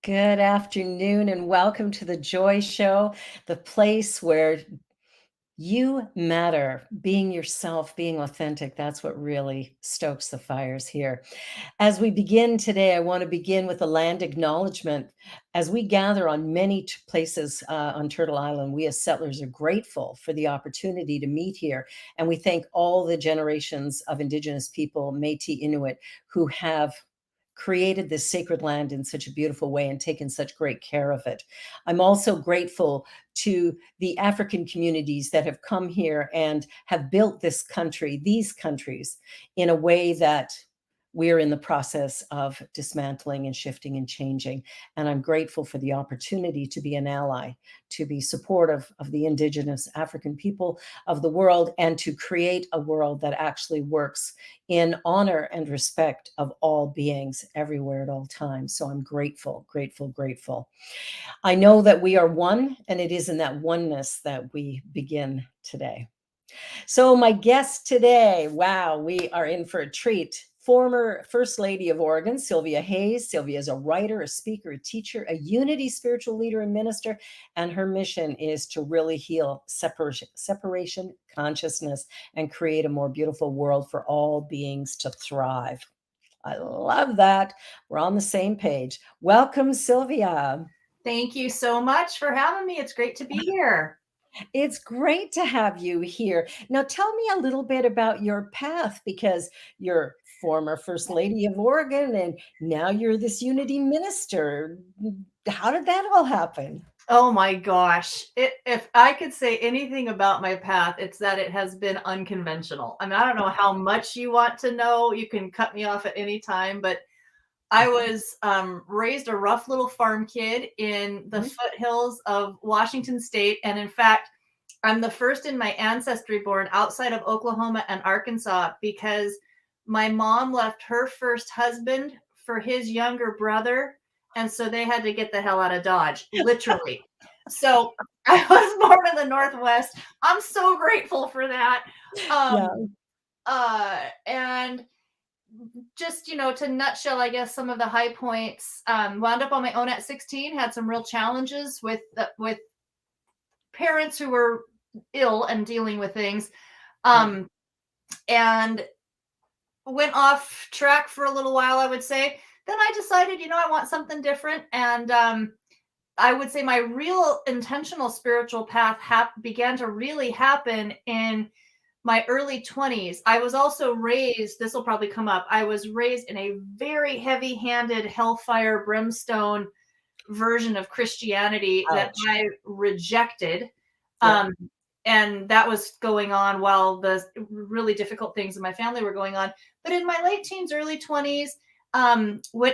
Good afternoon and welcome to the Joy Show, the place where you matter. Being yourself, being authentic, that's what really stokes the fires here. As we begin today, I want to begin with a land acknowledgement. As we gather on many places on Turtle Island, we as settlers are grateful for the opportunity to meet here. And we thank all the generations of Indigenous people, Métis Inuit, who have created this sacred land in such a beautiful way and taken such great care of it. I'm also grateful to the African communities that have come here and have built this country, these countries, in a way that we're in the process of dismantling and shifting and changing. And I'm grateful for the opportunity to be an ally, to be supportive of the Indigenous African people of the world, and to create a world that actually works in honor and respect of all beings everywhere at all times. So I'm grateful, grateful, grateful. I know that we are one, and it is in that oneness that we begin today. So, my guest today, wow, we are in for a treat. Former First Lady of Oregon, Cylvia Hayes. Cylvia is a writer, a speaker, a teacher, a unity spiritual leader and minister, and her mission is to really heal separation consciousness and create a more beautiful world for all beings to thrive. I love that. We're on the same page. Welcome, Cylvia. Thank you so much for having me. It's great to be here. It's great to have you here. Now, tell me a little bit about your path because you're former First Lady of Oregon and now you're this unity minister. How did that all happen? Oh my gosh. If I could say anything about my path, it's that it has been unconventional. I mean, I don't know how much you want to know. You can cut me off at any time, but I was raised a rough little farm kid in the Mhm. foothills of Washington State. And in fact, I'm the first in my ancestry born outside of Oklahoma and Arkansas because my mom left her first husband for his younger brother. And so they had to get the hell out of Dodge, literally. So I was born in the Northwest. I'm so grateful for that. Yeah. And just to nutshell, I guess some of the high points. Wound up on my own at 16. Had some real challenges with parents who were ill and dealing with things, Yeah. um, and went off track for a little while, I would say. Then I decided, I want something different, and I would say my real intentional spiritual path began to really happen in my early 20s. I was also raised, this will probably come up, I was raised in a very heavy handed hellfire brimstone version of Christianity that Ouch. I rejected. Yeah. Um, and that was going on while the really difficult things in my family were going on. But in my late teens, early 20s,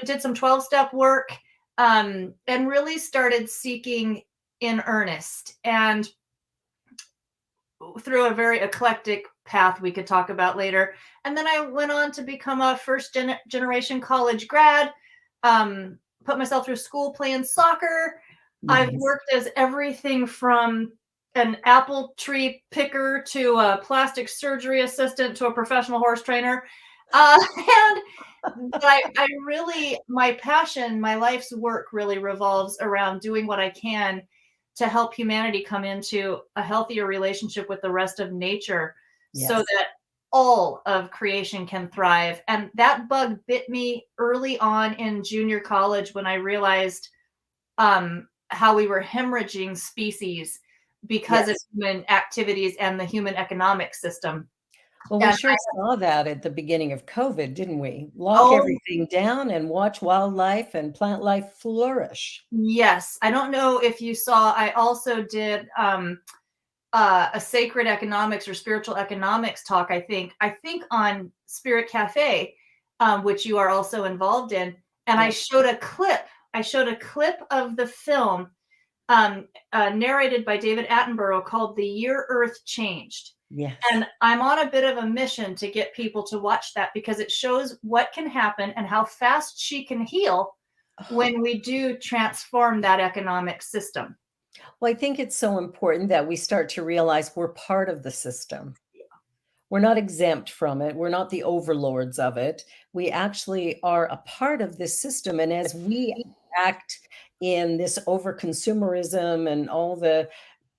did some 12-step work, and really started seeking in earnest. And through a very eclectic path we could talk about later. And then I went on to become a first generation college grad, put myself through school playing soccer. I've Nice. worked as everything from an apple tree picker to a plastic surgery assistant to a professional horse trainer. And but I really, my passion, my life's work really revolves around doing what I can to help humanity come into a healthier relationship with the rest of nature so Yes. that all of creation can thrive. And that bug bit me early on in junior college when I realized how we were hemorrhaging species because of Yes. human activities and the human economic system. Well, we And sure saw that at the beginning of COVID, didn't we? Lock oh, everything down and watch wildlife and plant life flourish. yes, I don't know if you saw, I also did a sacred economics or spiritual economics talk, I think on Spirit Cafe, which you are also involved in. And Yep. I showed a clip of the film, narrated by David Attenborough, called The Year Earth Changed. Yes. And I'm on a bit of a mission to get people to watch that because it shows what can happen and how fast she can heal when we do transform that economic system. Well, I think it's so important that we start to realize we're part of the system. We're not exempt from it. We're not the overlords of it. We actually are a part of this system. And as we act in this over consumerism and all the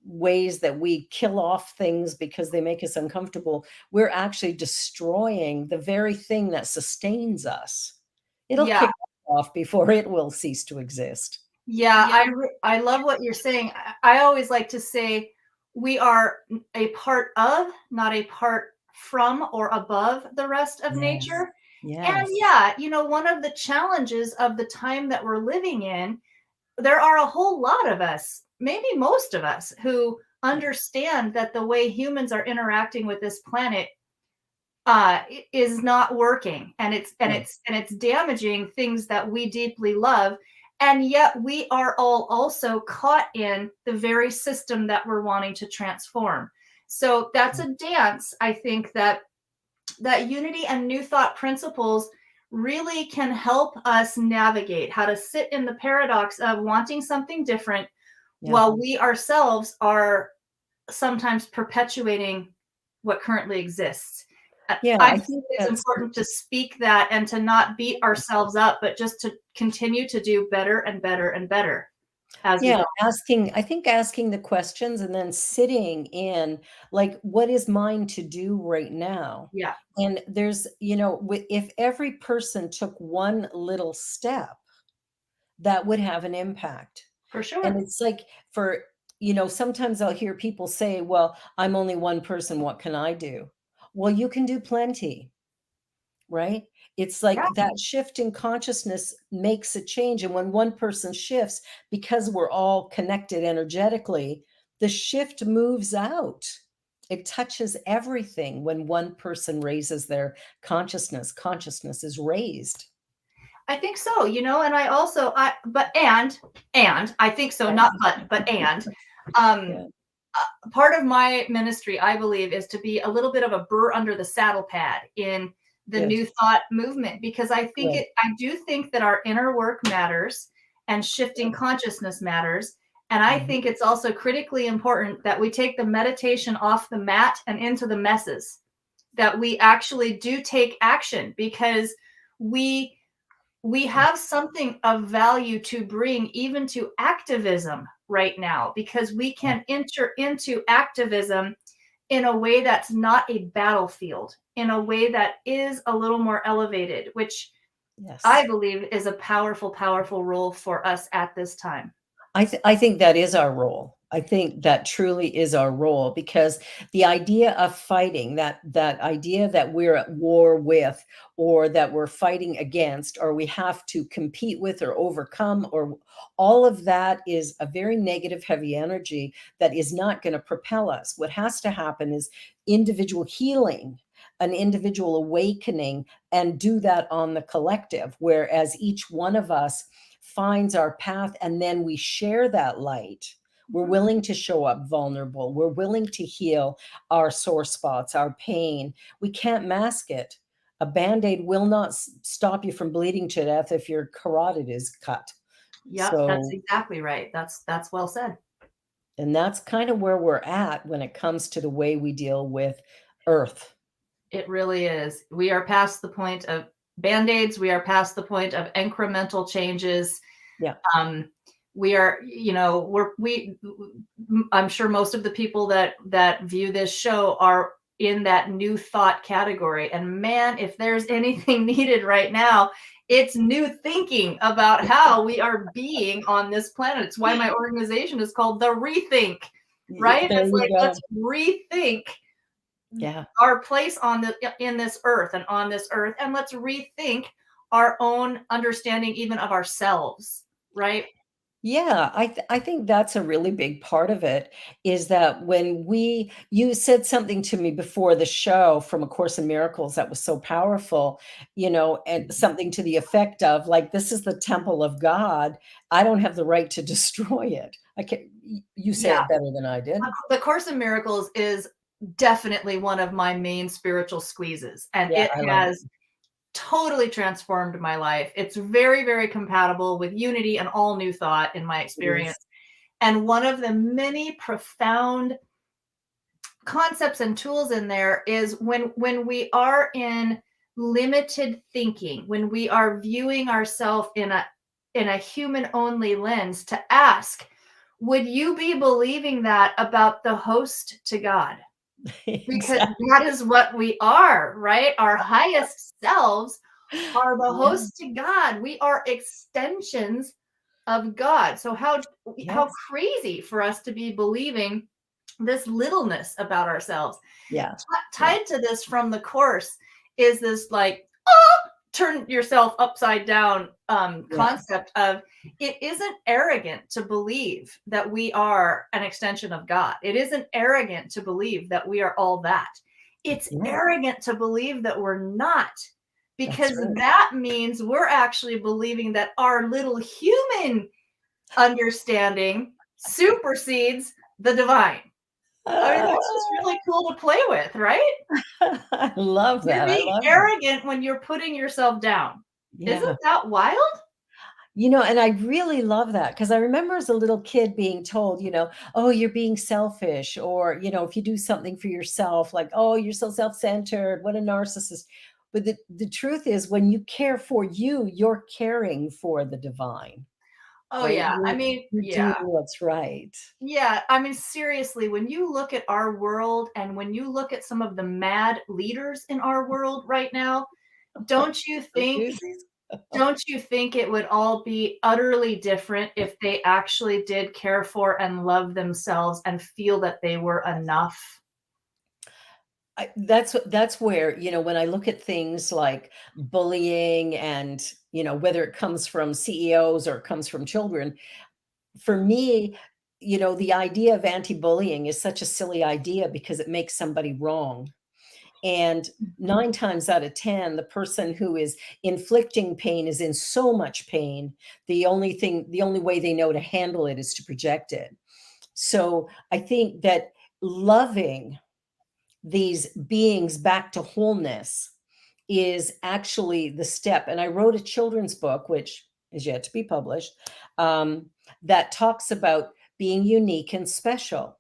ways that we kill off things because they make us uncomfortable, we're actually destroying the very thing that sustains us. It'll Yeah. kick off before it will cease to exist. Yeah, I love what you're saying. I always like to say we are a part of, not a part from or above the rest of Yes. nature. And Yes. yeah, one of the challenges of the time that we're living in, there are a whole lot of us, maybe most of us, who understand that the way humans are interacting with this planet is not working, and No. it's damaging things that we deeply love, and yet we are all also caught in the very system that we're wanting to transform. So that's a dance, I think, that unity and new thought principles really can help us navigate how to sit in the paradox of wanting something different Yeah. while we ourselves are sometimes perpetuating what currently exists. Yeah, I I think think it's that's important to speak that and to not beat ourselves up, but just to continue to do better and better and better as we yeah, go. asking the questions and then sitting in, like, what is mine to do right now? Yeah, And there's, if every person took one little step, that would have an impact. for And sure. it's like for, sometimes I'll hear people say, well, I'm only one person. What can I do? Well, you can do plenty. Right? It's Yeah, like that shift in consciousness makes a change, and when one person shifts, because we're all connected energetically, the shift moves out. It touches everything when one person raises their consciousness. Consciousness is raised. I think so, and I also and I think so, Right? not but and um Yeah. part of my ministry, I believe, is to be a little bit of a burr under the saddle pad in the Good. new thought movement, because Right. I do think that our inner work matters and shifting consciousness matters. And I Mhm. think it's also critically important that we take the meditation off the mat and into the messes, that we actually do take action, because we we have something of value to bring even to activism right now, because we can enter into activism in a way that's not a battlefield, in a way that is a little more elevated, which I Yes. believe is a powerful, powerful role for us at this time. I think that is our role. I think that truly is our role, because the idea of fighting, that idea that we're at war with, or that we're fighting against, or we have to compete with or overcome, or all of that is a very negative, heavy energy that is not going to propel us. What has to happen is individual healing, an individual awakening, and do that on the collective, whereas each one of us finds our path, and then we share that light. We're Mhm. willing to show up vulnerable. We're willing to heal our sore spots, our pain. We can't mask it. A band-aid will not stop you from bleeding to death if your carotid is cut. Yep, that's So, exactly right. That's well said. and that's kind of where we're at when it comes to the way we deal with Earth. It really is. We are past the point of band-aids. We are past the point of incremental changes. Yeah. Um, we are, I'm sure most of the people that view this show are in that new thought category. And man, if there's anything needed right now, it's new thinking about how we are being on this planet. It's why my organization is called The Rethink, right? There It's you like, let's go. rethink Yeah. our place on the in this earth and on this earth, and let's rethink our own understanding even of ourselves, right? Yeah, I think that's a really big part of it, is that when you said something to me before the show from A Course in Miracles that was so powerful, and something to the effect of, like, this is the temple of God. I don't have the right to destroy it. I can You say Yeah, it better than I did. the Course in Miracles is definitely one of my main spiritual squeezes, and Yeah, it I love it. has totally transformed my life. It's very, very compatible with unity and all new thought in my It is. experience. And one of the many profound concepts and tools in there is when we are in limited thinking, when we are viewing ourselves in a human only lens, to ask, would you be believing that about the host to God? Because Exactly. that is what we are, right? Our highest selves are the Yeah. host to God. We are extensions of God. So how Yes. crazy for us to be believing this littleness about ourselves. Yeah. Yeah. Tied to this from the course is this, like, oh, turn yourself upside down Yeah. concept of, it isn't arrogant to believe that we are an extension of God. It isn't arrogant to believe that we are all that. It's Yeah. arrogant to believe that we're not, That's because right. that means we're actually believing that our little human understanding supersedes the divine. I mean, that's just really cool to play with, right? I love You're that. I being love that. arrogant when you're putting yourself down. Isn't Yeah. that wild? And I really love that because I remember as a little kid being told, oh, you're being selfish, or, if you do something for yourself, like, oh, you're so self-centered, what a narcissist. But the truth is, when you care for you, you're caring for the divine, Oh, right? yeah. I You're, mean, you're yeah. doing what's right. Yeah. I mean, seriously, when you look at our world and when you look at some of the mad leaders in our world right now, don't you Some think doozies. don't you think it would all be utterly different if they actually did care for and love themselves and feel that they were enough? That's where, when I look at things like bullying and, whether it comes from CEOs or it comes from children, for me, the idea of anti-bullying is such a silly idea because it makes somebody wrong. And 9 times out of 10, the person who is inflicting pain is in so much pain. The only way they know to handle it is to project it. So I think that loving these beings back to wholeness is actually the step. And I wrote a children's book, which is yet to be published, that talks about being unique and special.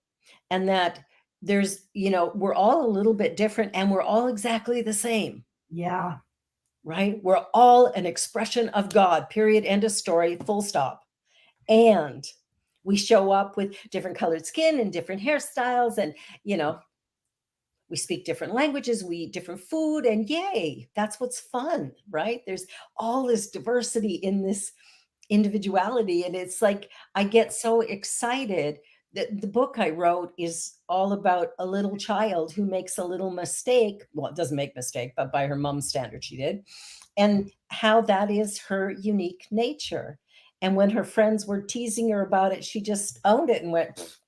And that we're all a little bit different and we're all exactly the same, Yeah. right? We're all an expression of God, period, end of story, full stop. And we show up with different colored skin and different hairstyles and, you know, we speak different languages, we eat different food, and yay, that's what's fun, right? There's all this diversity in this individuality. And it's like, I get so excited that the book I wrote is all about a little child who makes a little mistake. Well, it doesn't make mistake, but by her mom's standard, she did. And how that is her unique nature. And when her friends were teasing her about it, she just owned it and went,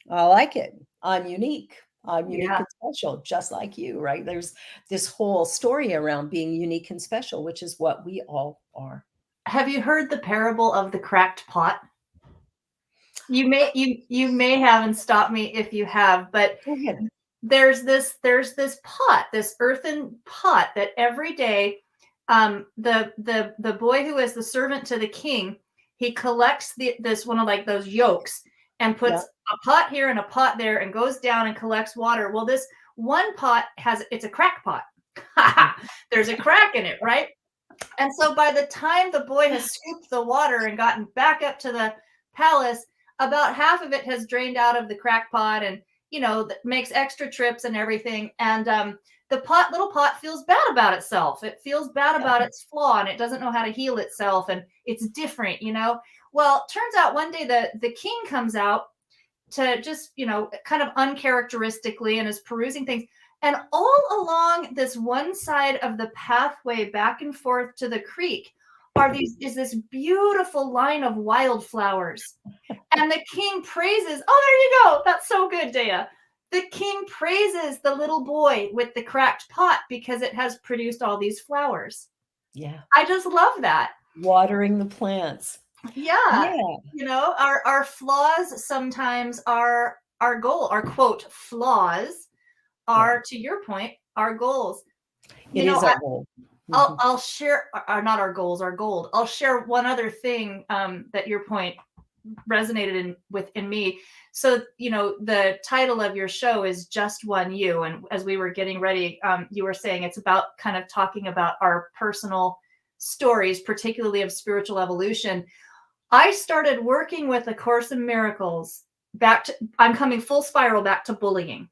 I like it. I'm unique. I'm unique Yeah. and special, just like you, right? There's this whole story around being unique and special, which is what we all are. Have you heard the parable of the cracked pot? You may have, and stop me if you have, but Go ahead. there's this pot, this earthen pot that every day, the boy who is the servant to the king, he collects this one of, like, those yolks, and Yeah. puts a pot here and a pot there and goes down and collects water. Well, this one pot it's a crack pot. There's a crack in it, right? And so by the time the boy has scooped the water and gotten back up to the palace, about half of it has drained out of the crack pot, and makes extra trips and everything. And the little pot feels bad about itself. It feels bad Yeah. about its flaw, and it doesn't know how to heal itself, and it's different. Well, turns out one day the king comes out to just, kind of uncharacteristically, and is perusing things. And all along this one side of the pathway back and forth to the creek is this beautiful line of wildflowers. And the king praises, oh, there you go. That's so good, Dea. The king praises the little boy with the cracked pot because it has produced all these flowers. Yeah. I just love that. Watering the plants. Yeah. Yeah. Our flaws sometimes are our goal. Our quote flaws Yeah. are, to your point, our goals. It You know, is I, our goal. I'll Mhm. I'll share, not our goals, our gold. I'll share one other thing, that your point. resonated in me. So, the title of your show is Just One You. And as we were getting ready, you were saying it's about kind of talking about our personal stories, particularly of spiritual evolution. I started working with A Course in Miracles I'm coming full spiral back to bullying.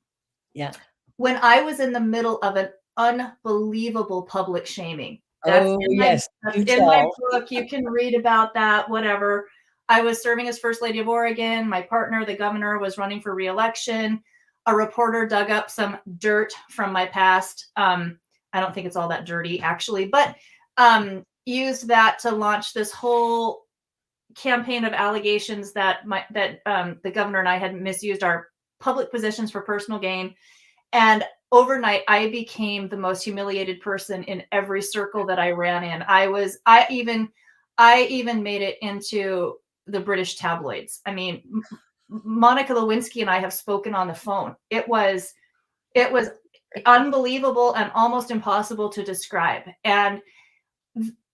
Yeah. When I was in the middle of an unbelievable public shaming. That's Oh, in my yes. that's Do in my tell. book. You can read about that, whatever. I was serving as First Lady of Oregon. My partner, the governor, was running for reelection. A reporter dug up some dirt from my past. I don't think it's all that dirty, actually, but used that to launch this whole campaign of allegations that the governor and I had misused our public positions for personal gain. And overnight, I became the most humiliated person in every circle that I ran in. I even made it into the British tabloids. I mean, Monica Lewinsky and I have spoken on the phone. It was unbelievable and almost impossible to describe. And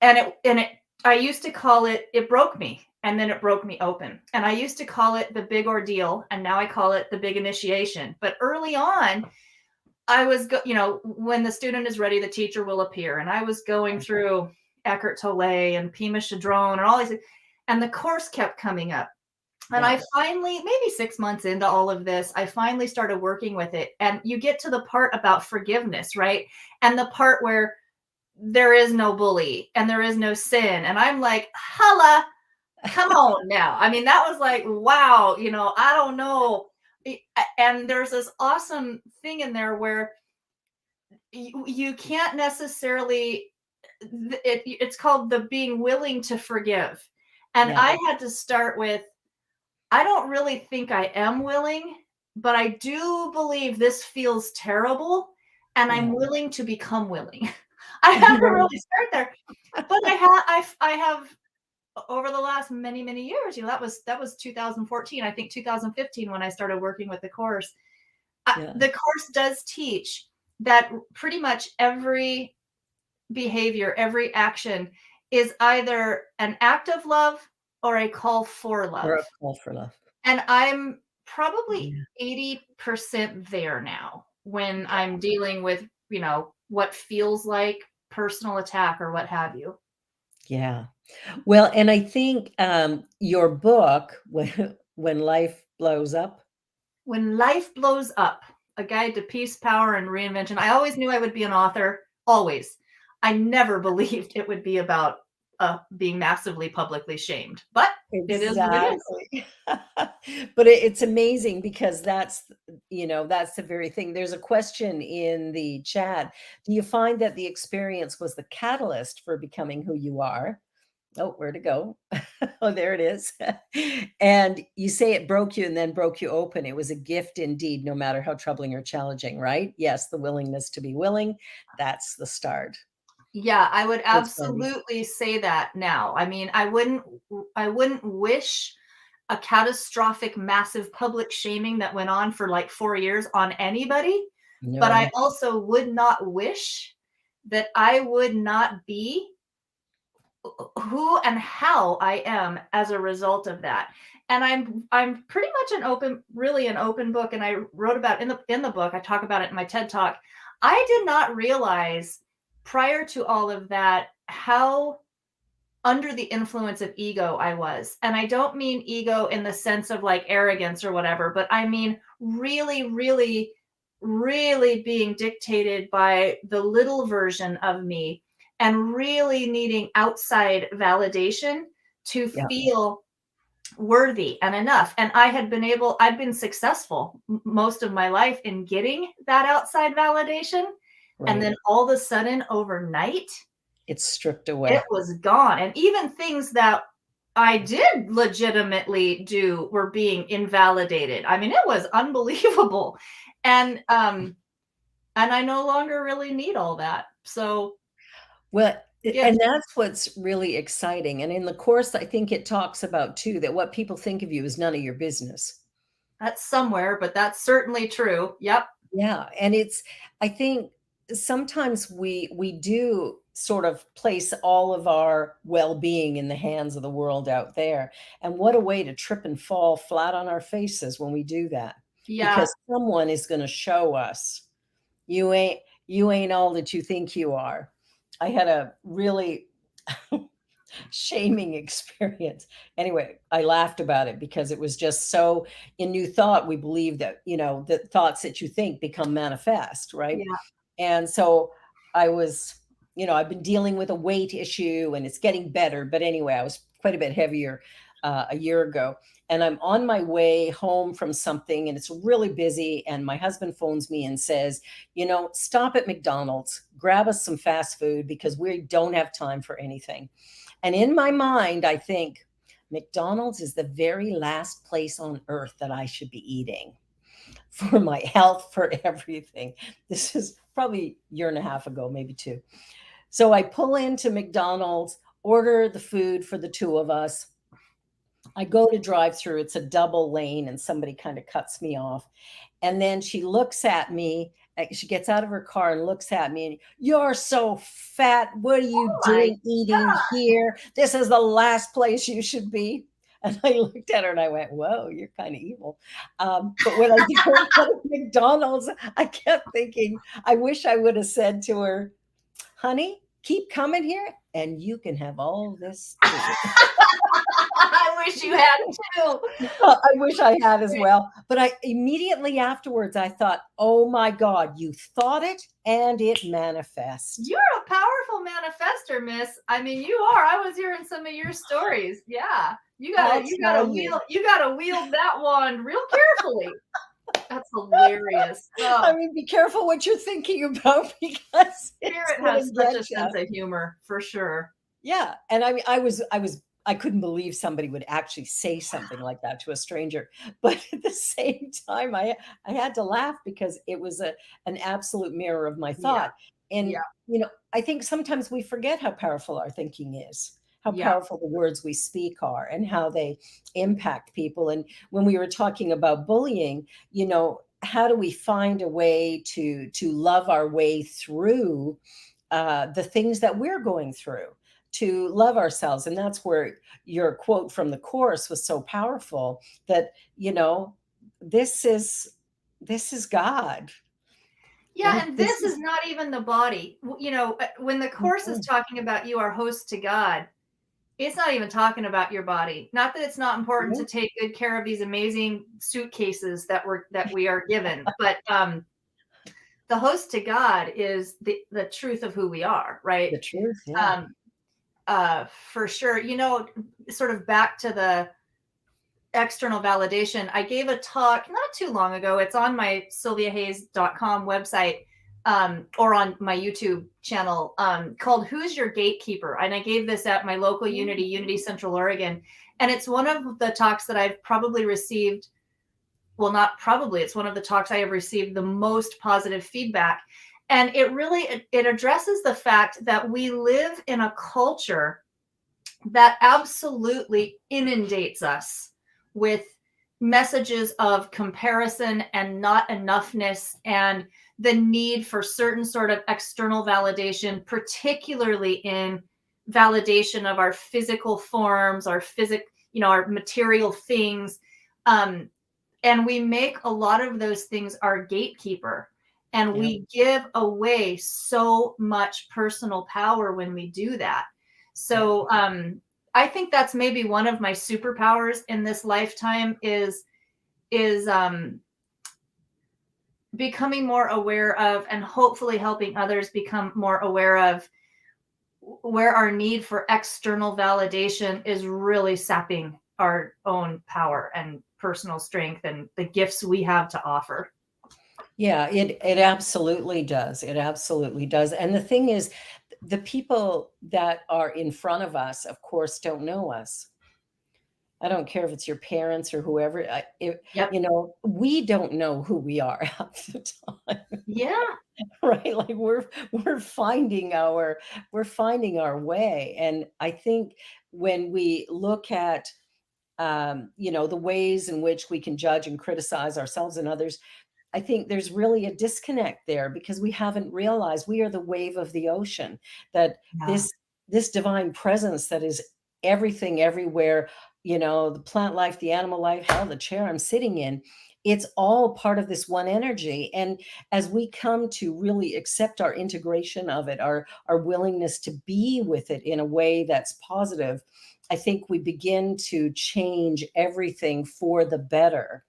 I used to call it broke me, and then it broke me open. And I used to call it the big ordeal, and now I call it the big initiation. But early on, when the student is ready, the teacher will appear. And I was going through Eckhart Tolle and Pema Chödrön and all these, and the course kept coming up. And Yeah. I finally, maybe 6 months into all of this, I finally started working with it. And you get to the part about forgiveness, right? And the part where there is no bully and there is no sin. And I'm like, holla, come on now. I mean, that was like, wow, I don't know. And there's this awesome thing in there where you can't necessarily, it's called the being willing to forgive. And Yeah. I had to start with, I don't really think I am willing, but I do believe this feels terrible, and Yeah. I'm willing to become willing. I had to really start there. But I have over the last many, many years, that was 2014, I think 2015 when I started working with the course. Yeah. The course does teach that pretty much every behavior, every action is either an act of love or a call for Or love. a call for love. And I'm probably Yeah. 80% there now when I'm dealing with, what feels like personal attack or what have you. Yeah. Well, and I think, your book, When Life Blows Up. When Life Blows Up, A Guide to Peace, Power, and Reinvention. I always knew I would be an author, always. I never believed it would be about being massively publicly shamed, but it is what it is. Exactly. But it's amazing because that's the very thing. There's a question in the chat. Do you find that the experience was the catalyst for becoming who you are? Oh, where'd it go? Oh, there it is. And you say it broke you and then broke you open. It was a gift indeed, no matter how troubling or challenging, right? Yes, the willingness to be willing, that's the start. Yeah, I would That's funny. absolutely say that now. I mean, I wouldn't wish a catastrophic, massive public shaming that went on for like 4 years on anybody, but I No. also would not wish that I would not be who and how I am as a result of that. And I'm pretty much really an open book. And I wrote about in the book, I talk about it in my TED Talk. I did not realize prior to all of that how under the influence of ego I was. And I don't mean ego in the sense of like arrogance or whatever, but I mean really, really, really being dictated by the little version of me and really needing outside validation to Yeah, feel worthy and enough. And I'd been successful most of my life in getting that outside validation. And right. then all of a sudden, overnight, It's stripped it away. was gone. And even things that I did legitimately do were being invalidated. I mean, it was unbelievable. And I no longer really need all that. So, Well, and gift. that's what's really exciting. And in the course, I think it talks about too that what people think of you is none of your business. That's somewhere, but that's certainly true. Yep. Yeah, and I think sometimes we do sort of place all of our well-being in the hands of the world out there. And what a way to trip and fall flat on our faces when we do that, Yeah. because someone is going to show us you ain't you ain't all that you think you are. I had a really shaming experience. Anyway, I laughed about it because it was just so in New Thought, we believe that, the thoughts that you think become manifest, right? Yeah. And so I was, I've been dealing with a weight issue and it's getting better. But anyway, I was quite a bit heavier a year ago. And I'm on my way home from something and it's really busy. And my husband phones me and says, stop at McDonald's, grab us some fast food because we don't have time for anything. And in my mind, I think McDonald's is the very last place on earth that I should be eating for my health, for everything. This is probably a year and a half ago, maybe two. So I pull into McDonald's, order the food for the two of us. I go to drive through, it's a double lane, and somebody kind of cuts me off. And then she looks at me. She gets out of her car and looks at me and, you're so fat. What are you Oh my doing eating God. here? This is the last place you should be. And I looked at her and I went, whoa, you're kind of evil. But when I drove out of McDonald's, I kept thinking, I wish I would have said to her, honey, keep coming here and you can have all this too. I wish you had too. Well, I wish I had as well. But I immediately afterwards, I thought, oh my God, you thought it and it manifests. You're a powerful manifester, miss. I mean, you are. I was hearing some of your stories. Yeah. You I'll gotta you tell gotta you. wield that wand real carefully. That's hilarious. I Oh, mean, be careful what you're thinking about because it's Spirit going has to such a get you. sense of humor for sure. Yeah, and I mean, I couldn't believe somebody would actually say something like that to a stranger, but at the same time, I had to laugh because it was an absolute mirror of my Yeah. thought. And, Yeah. I think sometimes we forget how powerful our thinking is, how Yeah. powerful the words we speak are, and how they impact people. And when we were talking about bullying, how do we find a way to love our way through the things that we're going through, to love ourselves. And that's where your quote from the course was so powerful, that this is this is God. Yeah, Like and this this is is not even the body. When the course is Mhm, talking about you are host to God, it's not even talking about your body. Not that it's not important to mhm. take good care of these amazing suitcases that we are given, but the host to God is the truth of who we are, right? The truth, yeah. Um, for sure. Sort of back to the external validation. I gave a talk not too long ago. It's on my cylviahayes.com website, or on my YouTube channel, called Who's Your Gatekeeper? And I gave this at my local Unity Central Oregon. And it's one of the talks that I've probably received. Well, not probably, it's one of the talks I have received the most positive feedback. And it addresses the fact that we live in a culture that absolutely inundates us with messages of comparison and not enoughness and the need for certain sort of external validation, particularly in validation of our physical forms, our material things. Um, and we make a lot of those things our gatekeeper. And Yeah. we give away so much personal power when we do that. Yeah. So I think that's maybe one of my superpowers in this lifetime is becoming more aware of, and hopefully helping others become more aware of, where our need for external validation is really sapping our own power and personal strength and the gifts we have to offer. Yeah, it absolutely does. It absolutely does. And the thing is, the people that are in front of us, of course, don't know us. I don't care if it's your parents or whoever. Yep. We don't know who we are half the time, Yeah. right? Like we're finding our way. And I think when we look at the ways in which we can judge and criticize ourselves and others, I think there's really a disconnect there because we haven't realized we are the wave of the ocean, that Yeah. this divine presence that is everything everywhere, the plant life, the animal life, hell, the chair I'm sitting in, it's all part of this one energy. And as we come to really accept our integration of it, our willingness to be with it in a way that's positive, I think we begin to change everything for the better.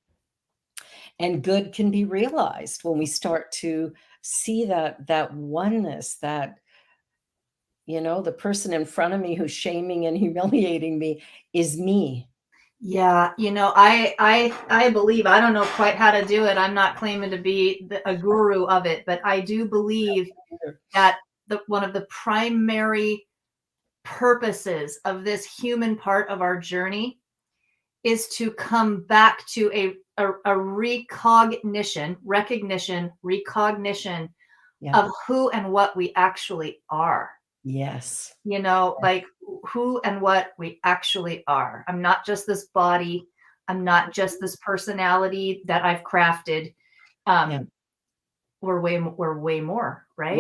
And good can be realized when we start to see that oneness, that the person in front of me who's shaming and humiliating me is me. Yeah, I believe, I don't know quite how to do it. I'm not claiming to be a guru of it, but I do believe that one of the primary purposes of this human part of our journey is to come back to a recognition Yeah. of who and what we actually are. Yes. Like who and what we actually are. I'm not just this body. I'm not just this personality that I've crafted. Yeah. Um, we're way more, right?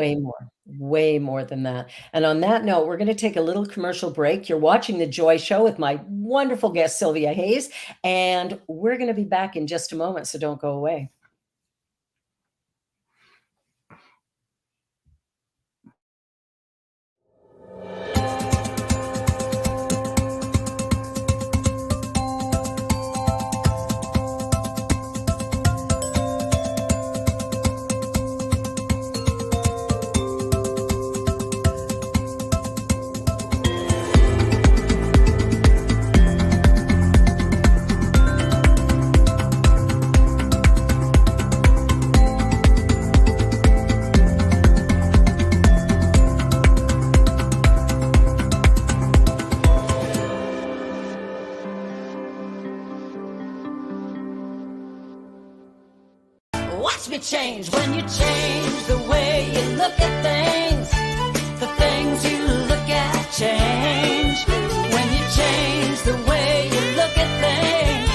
Way more than that. And on that note, we're going to take a little commercial break. You're watching The Joy Show with my wonderful guest, Cylvia Hayes, and we're going to be back in just a moment, so don't go away. Watch me change when you change the way you look at things. The things you look at change. When you change the way you look at things,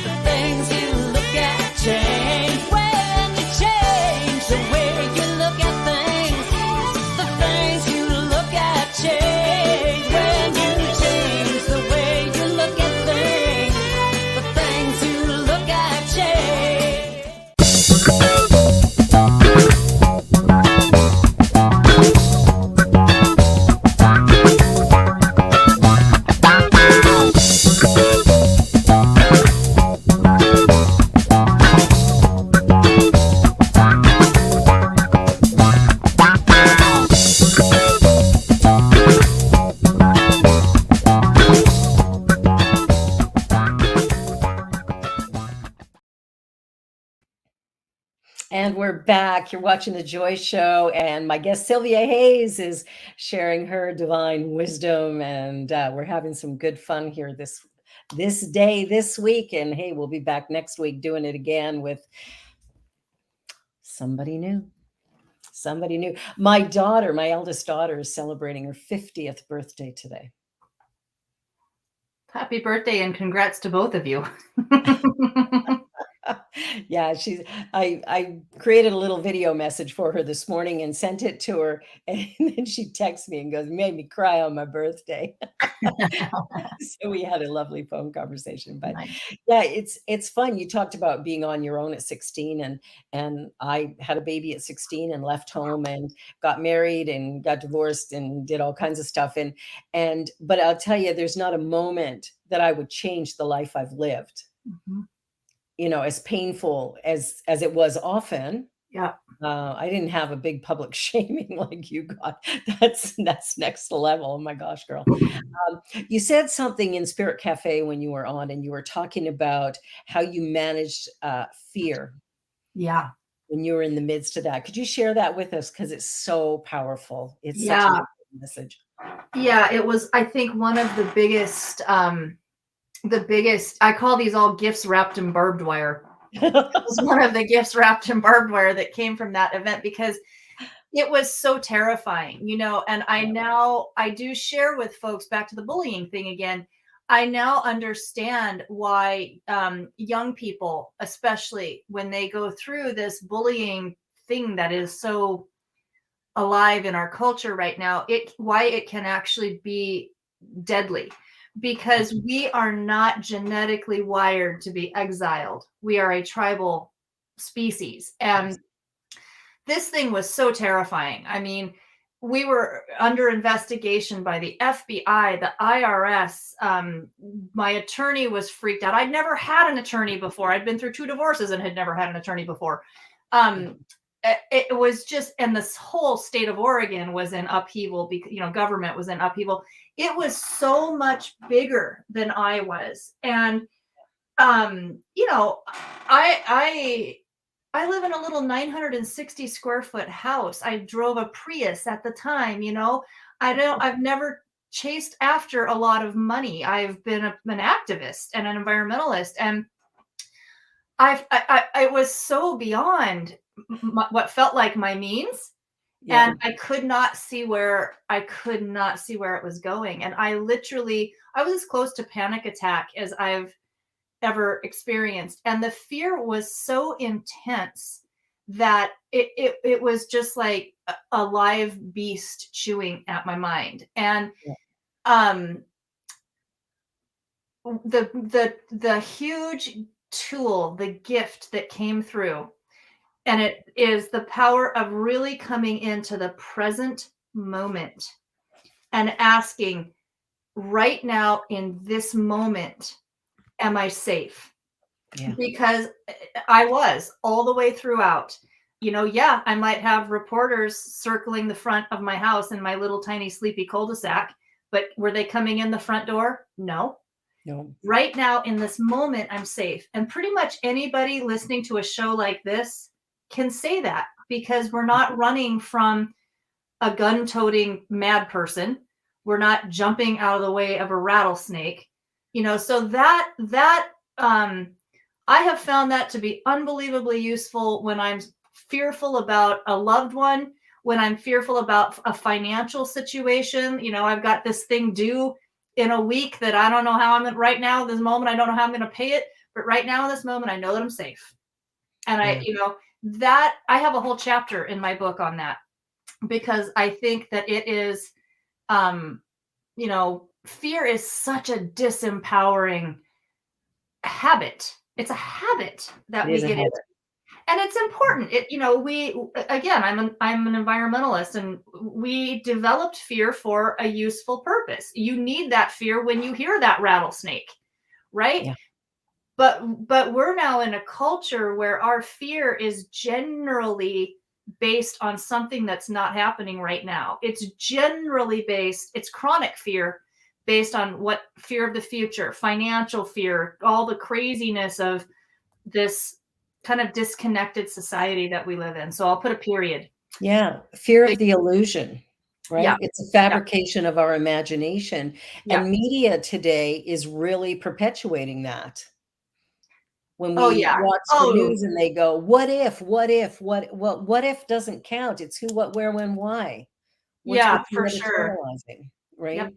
the things you look at change. When you change the way you look at things, the things you look at change. When you change the way you look at things, the things you look at change. And we're back. You're watching The Joy Show, and my guest Cylvia Hayes is sharing her divine wisdom, and we're having some good fun here this day, this week. And hey, we'll be back next week doing it again with somebody new. Somebody new. My daughter, my eldest daughter, is celebrating her 50th birthday today. Happy birthday and congrats to both of you. Yeah, I created a little video message for her this morning and sent it to her, and then she texts me and goes, "Made me cry on my birthday." So we had a lovely phone conversation. But Nice. yeah, it's fun. You talked about being on your own at 16, and I had a baby at 16 and left home and got married and got divorced and did all kinds of stuff. And but I'll tell you, there's not a moment that I would change the life I've lived. Mhm. As painful as it was often. Yeah. I didn't have a big public shaming like you got. That's next level. Oh my gosh, girl. You said something in Spirit Cafe when you were on, and you were talking about how you managed fear Yeah. when you were in the midst of that. Could you share that with us? Because it's so powerful. It's such an Yeah. important message. Yeah. It was, I think, one of the biggest, I call these all gifts wrapped in barbed wire. It was one of the gifts wrapped in barbed wire that came from that event because it was so terrifying, and I do share with folks, back to the bullying thing again. I now understand why young people, especially when they go through this bullying thing that is so alive in our culture right now, why it can actually be deadly, because we are not genetically wired to be exiled. We are a tribal species. And this thing was so terrifying. I mean, we were under investigation by the FBI, the IRS. My attorney was freaked out. I'd never had an attorney before. I'd been through 2 divorces and had never had an attorney before. It was just, and this whole state of Oregon was in upheaval because, government was in upheaval. It was so much bigger than I was. And, I live in a little 960 square foot house. I drove a Prius at the time, I've never chased after a lot of money. I've been an activist and an environmentalist, and I was so beyond what felt like my means. Yeah. And I could not see where it was going. And I was as close to panic attack as I've ever experienced. And the fear was so intense that it was just like a live beast chewing at my mind. And the huge tool, the gift that came through, and it is the power of really coming into the present moment and asking, right now in this moment, am I safe? Yeah. Because I was all the way throughout. I might have reporters circling the front of my house in my little tiny sleepy cul-de-sac, but were they coming in the front door? No. Right now in this moment, I'm safe. And pretty much anybody listening to a show like this can say that, because we're not running from a gun-toting mad person. We're not jumping out of the way of a rattlesnake. So that I have found that to be unbelievably useful when I'm fearful about a loved one, when I'm fearful about a financial situation. I've got this thing due in a week that I don't know how right now, this moment, I don't know how I'm going to pay it. But right now, in this moment, I know that I'm safe. And that I have a whole chapter in my book on that, because I think that it is, fear is such a disempowering habit. It's a habit that we get into. And it's important. I'm an environmentalist, and we developed fear for a useful purpose. You need that fear when you hear that rattlesnake, right? Yeah. But we're now in a culture where our fear is generally based on something that's not happening right now. It's chronic fear based on what fear of the future, financial fear, all the craziness of this kind of disconnected society that we live in. So I'll put a period. Yeah. Fear of the illusion, right? Yeah. It's a fabrication of our imagination. Yeah. And media today is really perpetuating that. When we yeah. watch the news and they go, what if doesn't count. It's who, what, where, when, why. What's for you're sure. editorializing, right? Yep.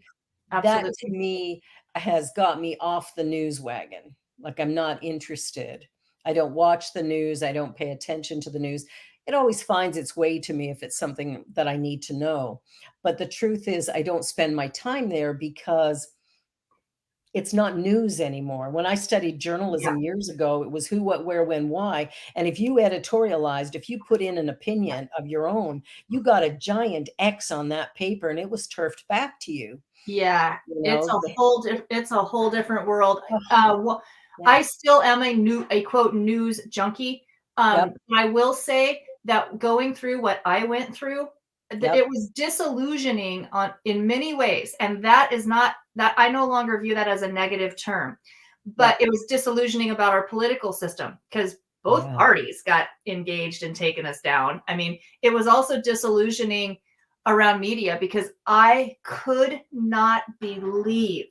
That Absolutely. to me has got me off the news wagon. Like, I'm not interested. I don't watch the news. I don't pay attention to the news. It always finds its way to me if it's something that I need to know. But the truth is, I don't spend my time there because it's not news anymore. When I studied journalism years ago, it was who, what, where, when, why. And if you editorialized, if you put in an opinion of your own, you got a giant X on that paper and it was turfed back to you. Yeah, it's a whole different world. Yeah. I still am a quote news junkie. Yep. I will say that going through what I went through, it was disillusioning in many ways, and that is not that I no longer view that as a negative term, but it was disillusioning about our political system, because both parties got engaged and taken us down. I mean, it was also disillusioning around media, because I could not believe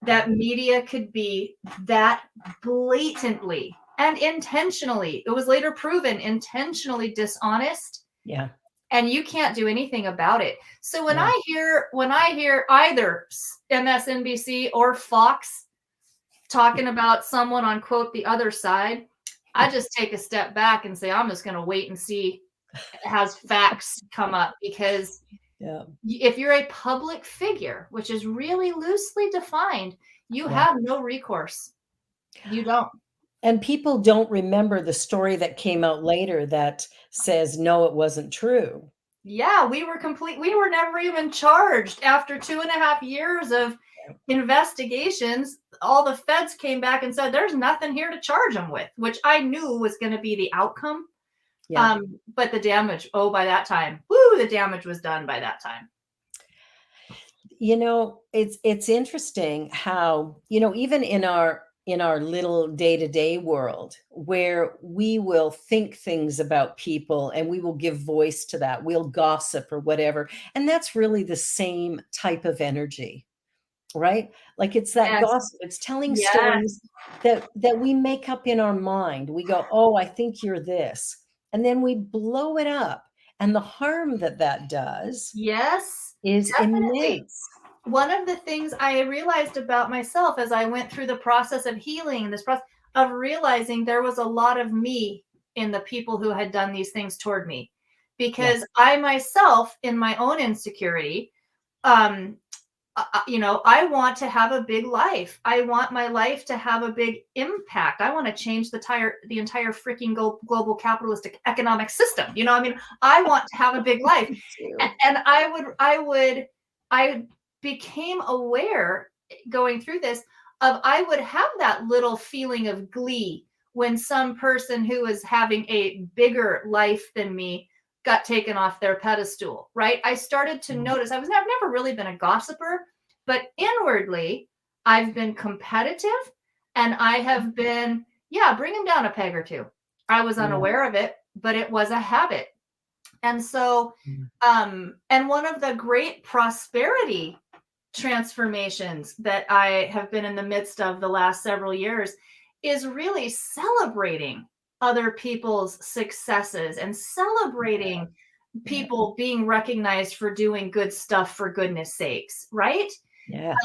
that media could be that blatantly and intentionally, it was later proven, intentionally dishonest. Yeah. and you can't do anything about it. So when Yeah. I hear either MSNBC or Fox talking about someone on quote the other side, I just take a step back and say, I'm just going to wait and see as facts come up, because Yeah. if you're a public figure, which is really loosely defined, you Yeah. have no recourse. You don't. And people don't remember the story that came out later that says, no, it wasn't true. Yeah, we were never even charged after 2.5 years of investigations. All the feds came back and said, there's nothing here to charge them with, which I knew was going to be the outcome. Yeah. But the damage, by that time, woo, the damage was done by that time. It's interesting how, even in our little day-to-day world where we will think things about people and we will give voice to that, we'll gossip or whatever. And that's really the same type of energy, right? Like it's that Yes. gossip, it's telling Yes. stories that we make up in our mind. We go, oh, I think you're this. And then we blow it up. And the harm that does Yes. is Definitely. immense. One of the things I realized about myself as I went through the process of healing, this process of realizing there was a lot of me in the people who had done these things toward me, because I myself, in my own insecurity, I want to have a big life. I want my life to have a big impact. I want to change the entire freaking global capitalistic economic system. I want to have a big life. And I became aware going through this of, I would have that little feeling of glee when some person who was having a bigger life than me got taken off their pedestal, right? I started to notice, I've never really been a gossiper, but inwardly I've been competitive, and I have been, bring them down a peg or two. I was unaware of it, but it was a habit. And so, and one of the great prosperity transformations that I have been in the midst of the last several years is really celebrating other people's successes and celebrating people being recognized for doing good stuff for goodness sakes, right? Yeah.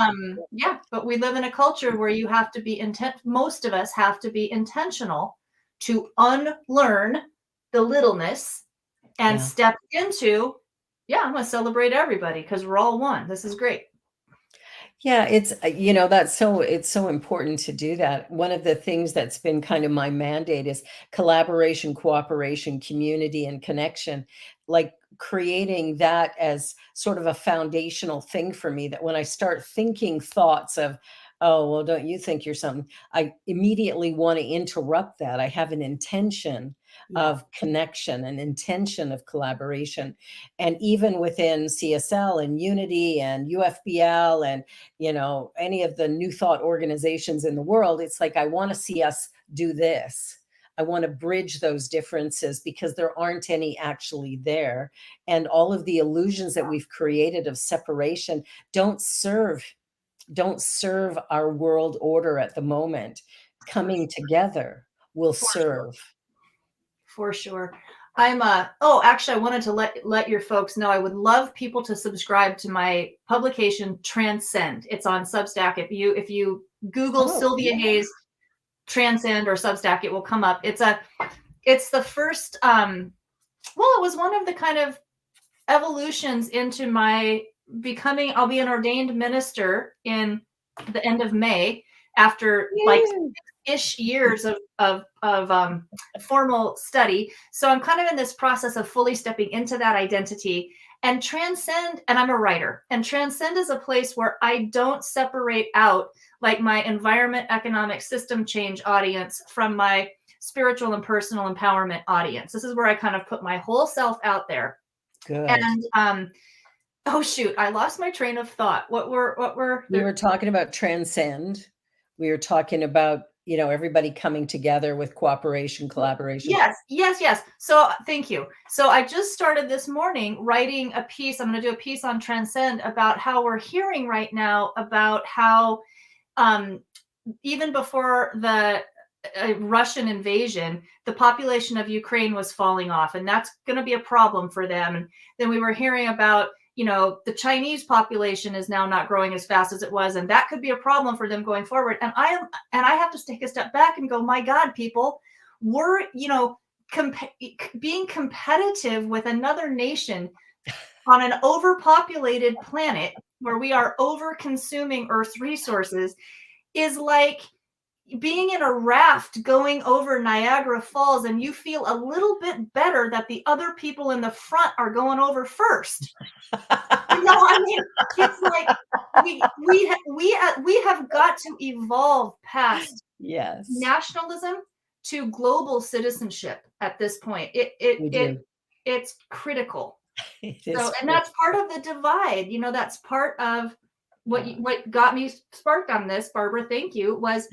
But we live in a culture where you have to be most of us have to be intentional to unlearn the littleness and step into, I'm going to celebrate everybody because we're all one. This is great. Yeah, it's it's so important to do that. One of the things that's been kind of my mandate is collaboration, cooperation, community, and connection. Like creating that as sort of a foundational thing for me, that when I start thinking thoughts of, oh, well, don't you think you're something? I immediately want to interrupt that. I have an intention of connection, an intention of collaboration. And even within CSL and Unity and UFBL and any of the new thought organizations in the world, it's like, I want to see us do this. I want to bridge those differences because there aren't any actually there. And all of the illusions that we've created of separation don't serve our world order at the moment. Coming together will serve. For sure. Actually, I wanted to let your folks know, I would love people to subscribe to my publication Transcend. It's on Substack. If you Google Cylvia Hayes Transcend or Substack, it will come up. It's the first, it was one of the kind of evolutions into my becoming. I'll be an ordained minister in the end of May, after like ish years of formal study. So I'm kind of in this process of fully stepping into that identity. And Transcend, and I'm a writer, and Transcend is a place where I don't separate out like my environment, economic, system change audience from my spiritual and personal empowerment audience. This is where I kind of put my whole self out there. Good. And oh shoot, I lost my train of thought. We were talking about Transcend. We were talking about, everybody coming together with cooperation, collaboration. Yes. So thank you. So I just started this morning writing a piece. I'm going to do a piece on Transcend about how we're hearing right now about how even before the a Russian invasion, the population of Ukraine was falling off, and that's going to be a problem for them. And then we were hearing about, the Chinese population is now not growing as fast as it was, and that could be a problem for them going forward. And I have to take a step back and go, my God, people, we're, being competitive with another nation on an overpopulated planet where we are over consuming Earth's resources is like being in a raft going over Niagara Falls, and you feel a little bit better that the other people in the front are going over first. I mean, it's like we have got to evolve past Yes, nationalism to global citizenship at this point. we do. It's critical. It So, is and that's part of the divide. That's part of what got me sparked on this, Barbara. Thank you. Was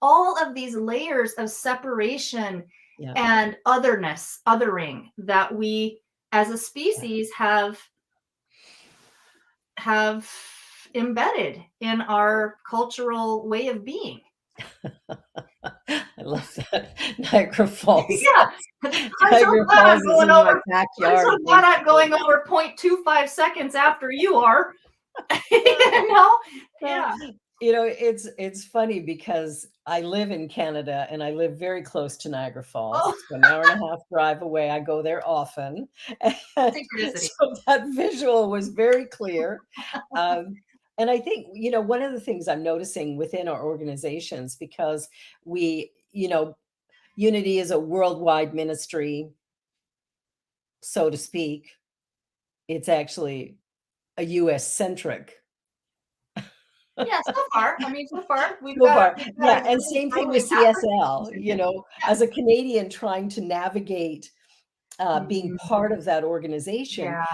all of these layers of separation yeah. and othering that we as a species have embedded in our cultural way of being. I love that. Niagara Falls. Yeah. Niagara Falls is in my I'm backyard. so glad I'm going over 0.25 seconds after you are. Yeah. It's funny because I live in Canada and I live very close to Niagara Falls. Oh. It's an hour and a half drive away. I go there often. And Synchronicity. so that visual was very clear. And I think, one of the things I'm noticing within our organizations, because we, Unity is a worldwide ministry, so to speak. It's actually a US centric. Yeah, so far. I mean, so far we've So got, far. we've got Yeah, a and really same thing with growing CSL, as a Canadian trying to navigate being part of that organization, Yeah.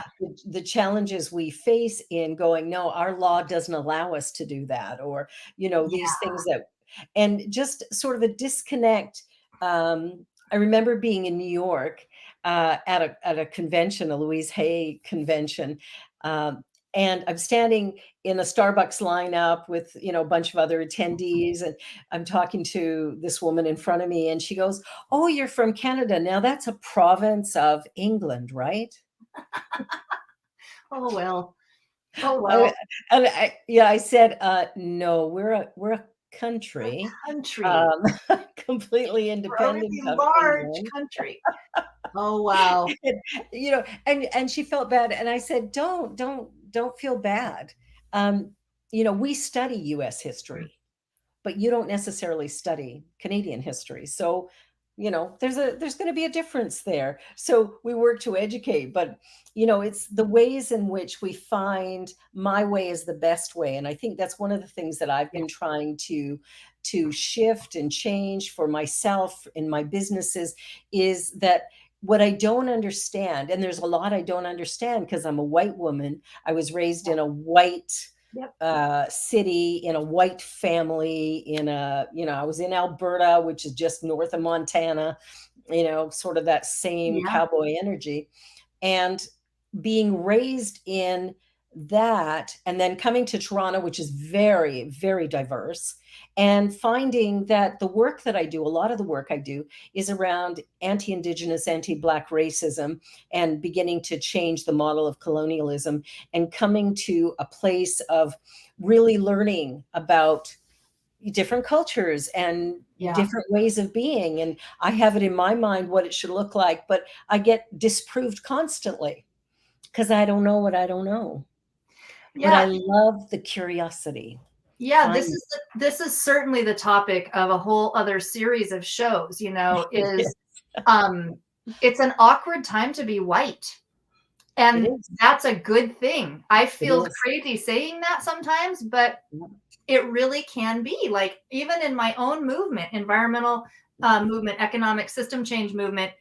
the challenges we face in going, no, our law doesn't allow us to do that, or, these things that, and just sort of a disconnect. I remember being in New York at a convention, a Louise Hay convention, and I'm standing in a Starbucks lineup with, a bunch of other attendees, and I'm talking to this woman in front of me, and she goes, "Oh, you're from Canada. Now that's a province of England, right?" Oh well. Oh well. I said, "No, we're a country, Country. completely We're a independent really of large England." country. Oh wow. And she felt bad, and I said, don't feel bad. We study US history, but you don't necessarily study Canadian history. So, there's going to be a difference there. So we work to educate, but it's the ways in which we find my way is the best way. And I think that's one of the things that I've been trying to shift and change for myself in my businesses, is that what I don't understand, and there's a lot I don't understand because I'm a white woman. I was raised in a white city, in a white family, I was in Alberta, which is just north of Montana, sort of that same cowboy energy. And being raised in that, and then coming to Toronto, which is very, very diverse, and finding that the work that I do, a lot of the work I do, is around anti-Indigenous, anti-Black racism, and beginning to change the model of colonialism, and coming to a place of really learning about different cultures and different ways of being. And I have it in my mind what it should look like, but I get disproved constantly because I don't know what I don't know. But I love the curiosity. Yeah, this is certainly the topic of a whole other series of shows, is it's an awkward time to be white. And that's a good thing. I feel crazy saying that sometimes, but it really can be. Like, even in my own movement, environmental movement, economic system change movement,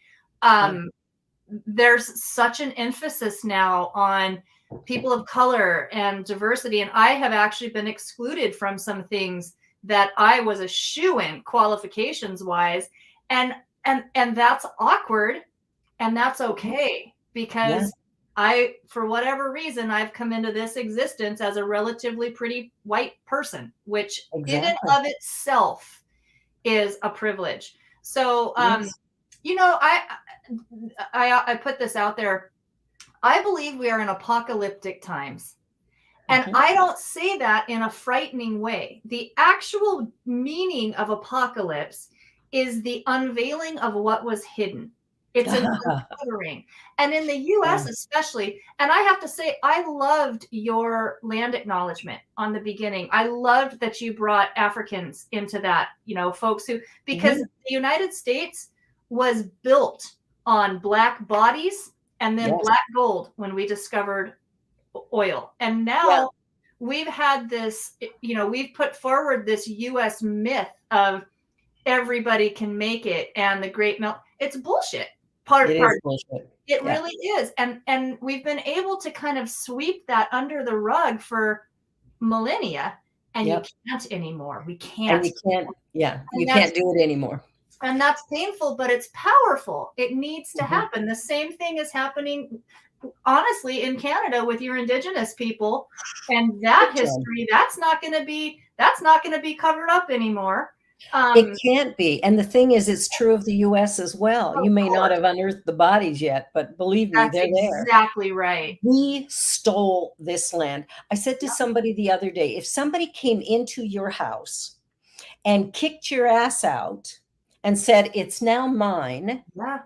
there's such an emphasis now on people of color and diversity. And I have actually been excluded from some things that I was a shoo-in qualifications wise. And that's awkward, and that's okay, because for whatever reason, I've come into this existence as a relatively pretty white person, which in and of itself is a privilege. So, Yes. you know, I put this out there. I believe we are in apocalyptic times. And Mhm. I don't say that in a frightening way. The actual meaning of apocalypse is the unveiling of what was hidden. It's an uncovering. And in the US Yeah. especially, and I have to say, I loved your land acknowledgement on the beginning. I loved that you brought Africans into that, you know, folks who, because Mhm. the United States was built on black bodies and then Yes. black gold when we discovered oil. And Yeah. now we've had this, you know, we've put forward this US myth of everybody can make it and the great melt. It's bullshit. It is Part bullshit. it Yeah. really is. And we've been able to kind of sweep that under the rug for millennia, and you Yep. can't anymore. We And can't. you can't, yeah, And you can't do it anymore. that's painful, but it's powerful. It needs to Mhm. happen. The same thing is happening honestly in Canada with your indigenous people, and that Big time. history, that's not going to be covered up anymore. It Um can't be, and the thing is, it's true of the US as well. of You may not course. have unearthed the bodies yet, but believe me, That's they're there. exactly right. We stole this land. I said to somebody the other day, if somebody came into your house and kicked your ass out and said, "It's now mine," Yeah.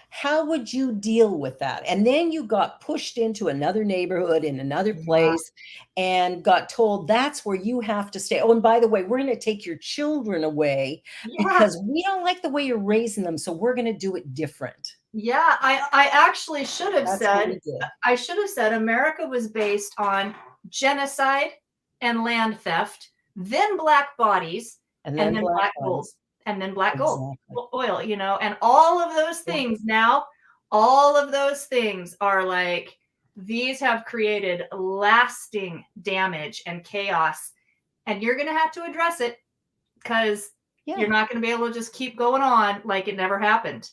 how would you deal with that? And then you got pushed into another neighborhood in another Yeah. place and got told that's where you have to stay. Oh, and by the way, we're going to take your children away Yeah. because we don't like the way you're raising them. So we're going to do it different. Yeah. I actually should have That's what said, we did. America was based on genocide and land theft, then black bodies, And and then then black black gold, bodies. and then black gold Exactly. oil, you know, and all of those Yeah. things now, all of those things are like, these have created lasting damage and chaos, and you're going to have to address it because Yeah. you're not going to be able to just keep going on like it never happened.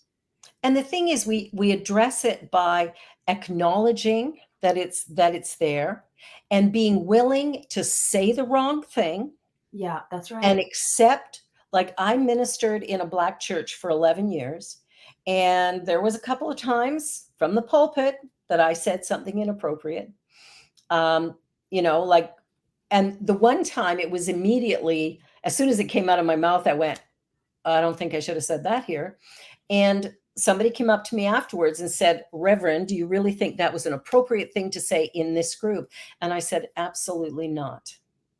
And the thing is, we address it by acknowledging that it's there and being willing to say the wrong thing Yeah, that's and right. accept, like, I ministered in a black church for 11 years, and there was a couple of times from the pulpit that I said something inappropriate. Um, like, and the one time it was immediately, as soon as it came out of my mouth, I went, I don't think I should have said that here. And somebody came up to me afterwards and said, "Reverend, do you really think that was an appropriate thing to say in this group?" And I said, "Absolutely not."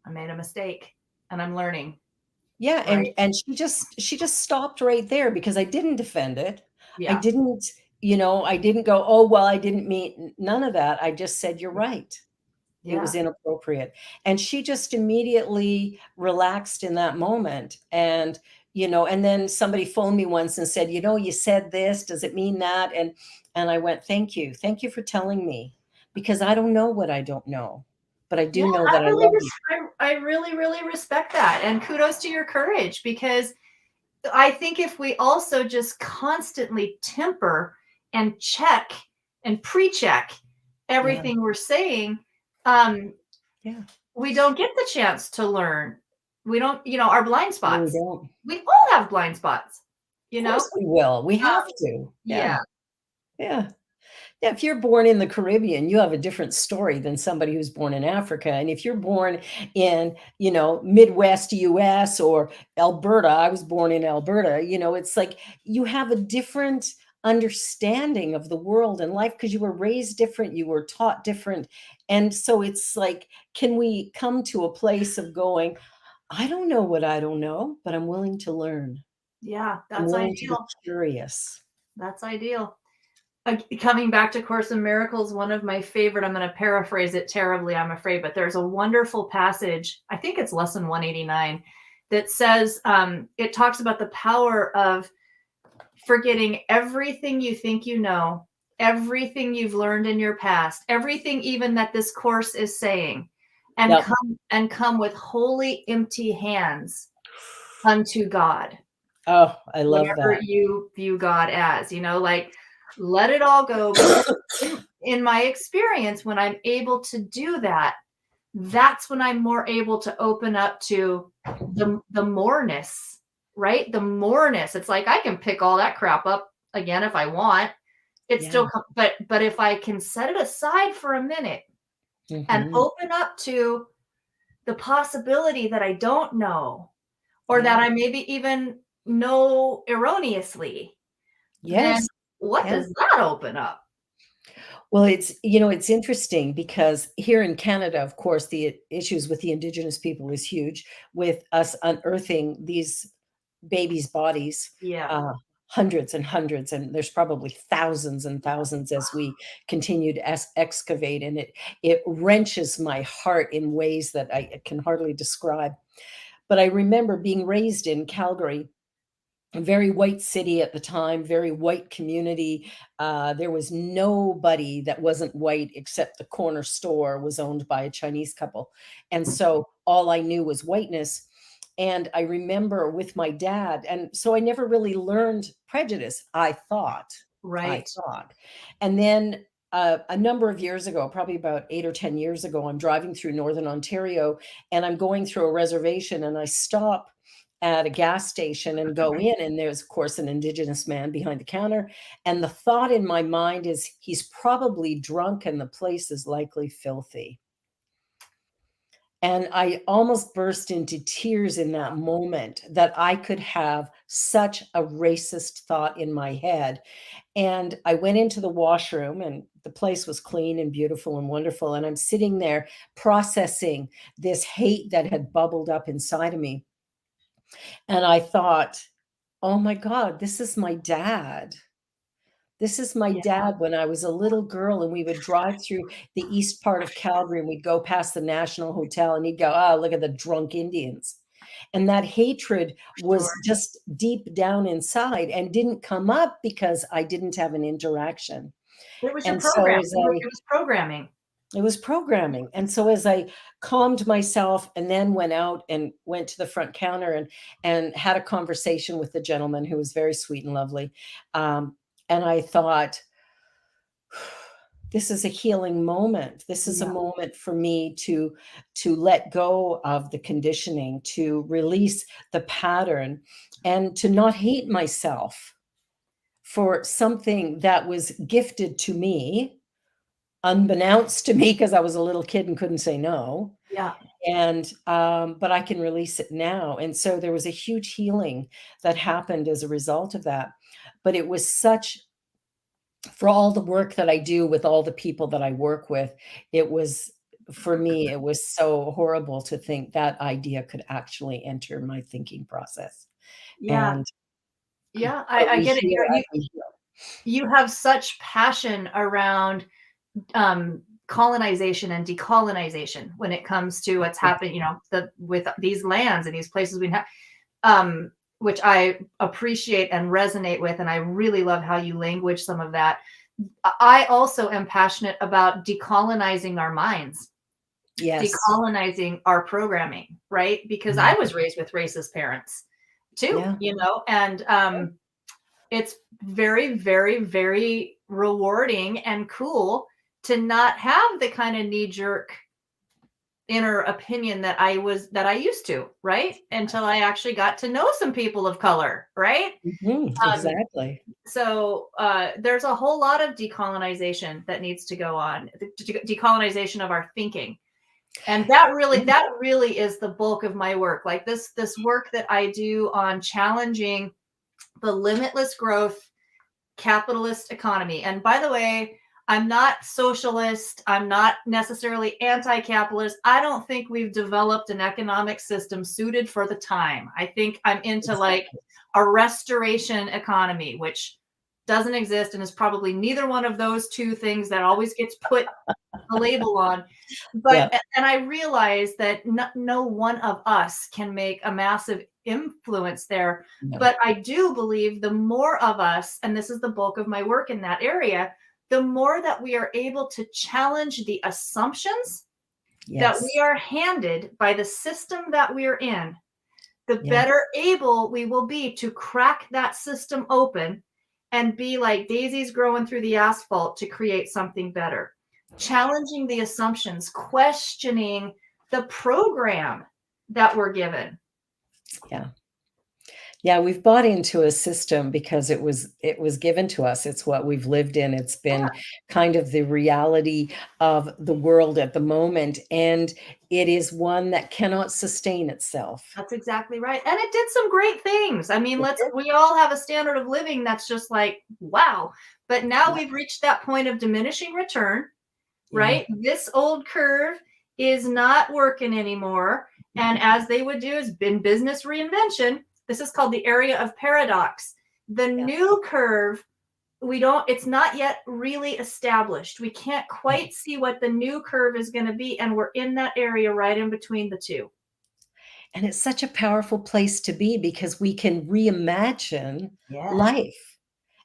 I made a mistake and I'm learning. Yeah, Right. and she just stopped right there because I didn't defend it. I Yeah. didn't, I didn't go, "Oh, well, I didn't mean," none of that. I just said, "You're Yeah. right. It was Yeah. inappropriate." And she just immediately relaxed in that moment. And then somebody phoned me once and said, "You said this, does it mean that?" And I went, "Thank you. Thank you for telling me, because I don't know what I don't know, but I Yeah, do know that I love you." I really, really respect that. And kudos to your courage, because I think if we also just constantly temper and check and pre-check Yeah, everything we're saying, um, yeah. we don't get the chance to learn. We don't, our blind No, we spots. don't. We all have blind spots, Of you know? course we will. We have Um, to. yeah. Yeah, yeah. Yeah, if you're born in the Caribbean, you have a different story than somebody who's born in Africa. And if you're born in, Midwest US or Alberta, I was born in Alberta, it's like you have a different understanding of the world and life because you were raised different, you were taught different. And so it's like, can we come to a place of going, I don't know what I don't know, but I'm willing to learn. Yeah, I'm that's willing to be ideal. curious. That's ideal. Coming back to Course in Miracles, one of my favorite, I'm going to paraphrase it terribly, I'm afraid, but there's a wonderful passage, I think it's lesson 189, that says, it talks about the power of forgetting everything you think you know, everything you've learned in your past, everything even that this course is saying, and Yep. come with wholly empty hands unto God. Oh, I love Whatever that. you view God as, like, let it all go, because in my experience, when I'm able to do that, that's when I'm more able to open up to the moreness right? The moreness. It's like I can pick all that crap up again if I want. It's Yeah. still, but if I can set it aside for a minute and Mhm. open up to the possibility that I don't know, or that Yeah. I maybe even know erroneously, then Yes. what Yeah. does that open up? Well, it's interesting because here in Canada, of course, the issues with the Indigenous people is huge, with us unearthing these babies' bodies, Yeah, uh, hundreds and hundreds, and there's probably thousands and thousands as we continue to excavate, and it wrenches my heart in ways that I can hardly describe. But I remember being raised in Calgary, a very white city at the time, very white community. There was nobody that wasn't white except the corner store was owned by a Chinese couple. And so all I knew was whiteness. And I remember with my dad, and so I never really learned prejudice, I thought. I right. thought. And then a number of years ago, probably about 8 or 10 years ago, I'm driving through Northern Ontario and I'm going through a reservation and I stop at a gas station and go in, and there's, of course, an Indigenous man behind the counter, and the thought in my mind is, "He's probably drunk and the place is likely filthy." And I almost burst into tears in that moment that I could have such a racist thought in my head, and I went into the washroom, and the place was clean and beautiful and wonderful, and I'm sitting there processing this hate that had bubbled up inside of me, and I thought, "Oh my god, this is my dad. This is my Yeah, dad when I was a little girl, and we would drive through the east part of Calgary, and we'd go past the National Hotel, and he'd go, 'Oh, look at the drunk Indians.'" And that hatred sure. was just deep down inside and didn't come up because I didn't have an interaction. It was your And so program. as It was programming. it was programming. And so as I calmed myself and then went out and went to the front counter and had a conversation with the gentleman who was very sweet and lovely, and I thought, this is a healing moment. This is a Yeah, moment for me to let go of the conditioning, to release the pattern, and to not hate myself for something that was gifted to me, unbeknownst to me because I was a little kid and couldn't say no. yeah, And but I can release it now. And so there was a huge healing that happened as a result of that. But it was such, for all the work that I do with all the people that I work with, it was, for me, it was so horrible to think that idea could actually enter my thinking process. yeah, And yeah. but I we get it. heal as we heal. You have such passion around colonization and decolonization when it comes to what's happening, with these lands and these places we have, which I appreciate and resonate with. And I really love how you language some of that. I also am passionate about decolonizing our minds, Yes. decolonizing our programming, right? Because I Mhm. was raised with racist parents too, Yeah. and it's very, very, very rewarding and cool to not have the kind of knee jerk inner opinion that I used to, right? Until I actually got to know some people of color, right? Mhm. Um, Exactly. so there's a whole lot of decolonization that needs to go on, decolonization of our thinking. And that really is the bulk of my work. Like this work that I do on challenging the limitless growth capitalist economy. And by the way, I'm not socialist. I'm not necessarily anti capitalist. I don't think we've developed an economic system suited for the time. I think I'm into like Exactly. a restoration economy, which doesn't exist and is probably neither one of those two things that always gets put a label on. But Yeah. and I realize that no one of us can make a massive influence there. No. But I do believe the more of us, and this is the bulk of my work in that area, the more that we are able to challenge the assumptions that we Yes. are handed by the system that we're in, the Yeah. better able we will be to crack that system open and be like daisies growing through the asphalt to create something better. Challenging the assumptions, questioning the program that we're given. Yeah. Yeah, we've bought into a system because it was given to us. It's what we've lived in. It's Yeah, been kind of the reality of the world at the moment, and it is one that cannot sustain itself. that's exactly right. And it did some great things. I mean, It did. we all have a standard of living that's just like, wow. But now Yeah, we've reached that point of diminishing return, yeah. right? This old curve is not working anymore. And as they would do is in business reinvention, this is called the area of paradox. The Yeah, new curve, it's not yet really established. We can't right. quite see what the new curve is going to be. And we're in that area right in between the two. And it's such a powerful place to be because we can reimagine Yeah. life.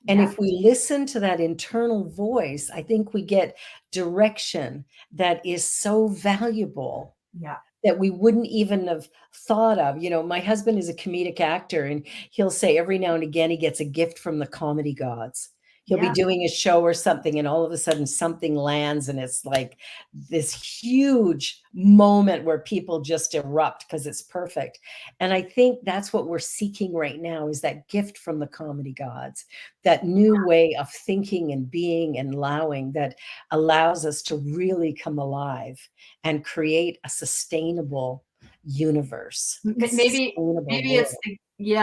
And Yeah. if we listen to that internal voice, I think we get direction that is so valuable Yeah. that we wouldn't even have thought of. My husband is a comedic actor, and he'll say every now and again he gets a gift from the comedy gods. He'll be Yeah. doing a show or something, and all of a sudden something lands, and it's like this huge moment where people just erupt because it's perfect. And I think that's what we're seeking right now is that gift from the comedy gods, that new way of thinking and being and allowing that allows us to really come alive and create a sustainable universe, a Maybe sustainable it's world.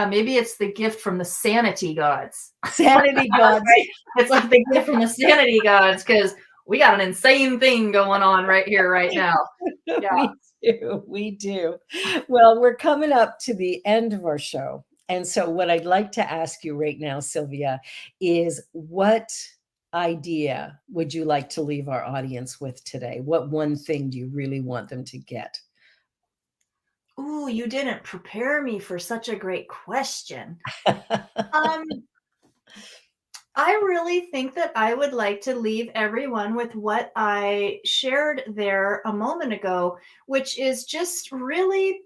maybe it's the gift from the sanity gods. Sanity gods. Right? It's like the gift from the sanity gods because we got an insane thing going on right here, right now. Yeah. We do. We do. Well, we're coming up to the end of our show. And so, what I'd like to ask you right now, Sylvia, is what idea would you like to leave our audience with today? What one thing do you really want them to get? Ooh, you didn't prepare me for such a great question. Um, I really think that I would like to leave everyone with what I shared there a moment ago, which is just really,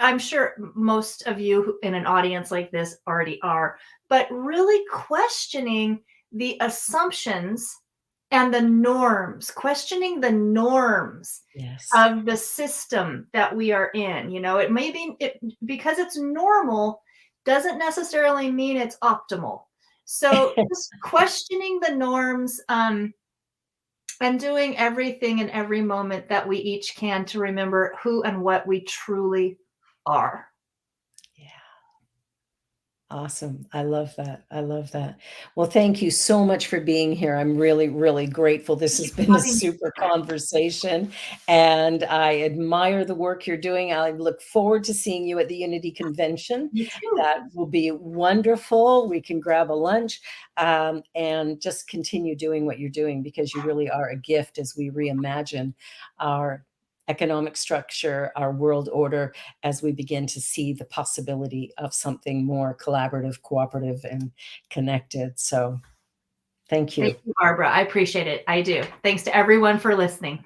I'm sure most of you in an audience like this already are, but really questioning the assumptions and the norms, questioning the norms Yes. of the system that we are in. It may be because it's normal doesn't necessarily mean it's optimal. So just questioning the norms, and doing everything in every moment that we each can to remember who and what we truly are. Yeah. Awesome. I love that. I love that. Well, thank you so much for being here. I'm really, really grateful. This Thank you has for been a having me. super conversation, and I admire the work you're doing. I look forward to seeing you at the Unity Convention. You too. That will be wonderful. We can grab a lunch, and just continue doing what you're doing because you really are a gift as we reimagine our economic structure, our world order, as we begin to see the possibility of something more collaborative, cooperative, and connected. So thank Thank you. you, Barbara. I appreciate it. I do. Thanks to everyone for listening.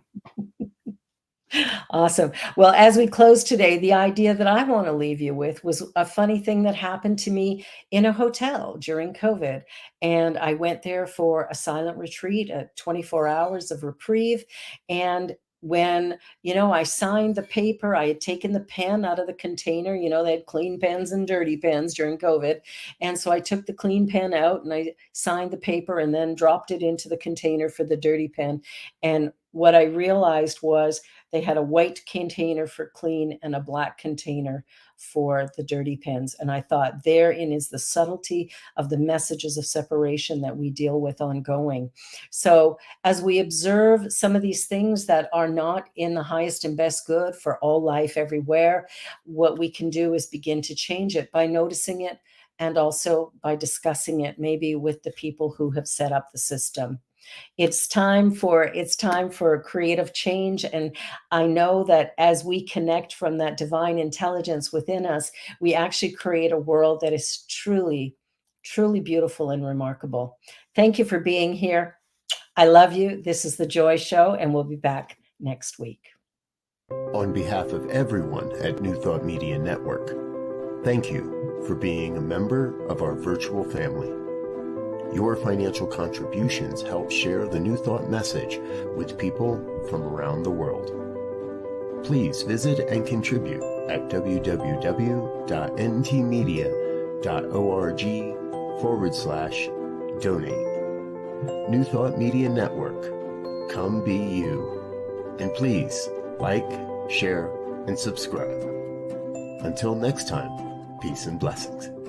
Awesome. Well, as we close today, the idea that I want to leave you with was a funny thing that happened to me in a hotel during COVID. And I went there for a silent retreat, 24 hours of reprieve. And when, I signed the paper, I had taken the pen out of the container. They had clean pens and dirty pens during COVID. And so I took the clean pen out and I signed the paper and then dropped it into the container for the dirty pen. And what I realized was, they had a white container for clean and a black container for the dirty pens. And I thought therein is the subtlety of the messages of separation that we deal with ongoing. So as we observe some of these things that are not in the highest and best good for all life everywhere, what we can do is begin to change it by noticing it and also by discussing it maybe with the people who have set up the system. It's time for creative change. And I know that as we connect from that divine intelligence within us, we actually create a world that is truly, truly beautiful and remarkable. Thank you for being here. I love you. This is The Joy Show, and we'll be back next week. On behalf of everyone at New Thought Media Network, thank you for being a member of our virtual family. Your financial contributions help share the New Thought message with people from around the world. Please visit and contribute at www.ntmedia.org. newthoughtmedia.org/donate. New Thought Media Network. Come be you. And please like, share, and subscribe. Until next time, peace and blessings.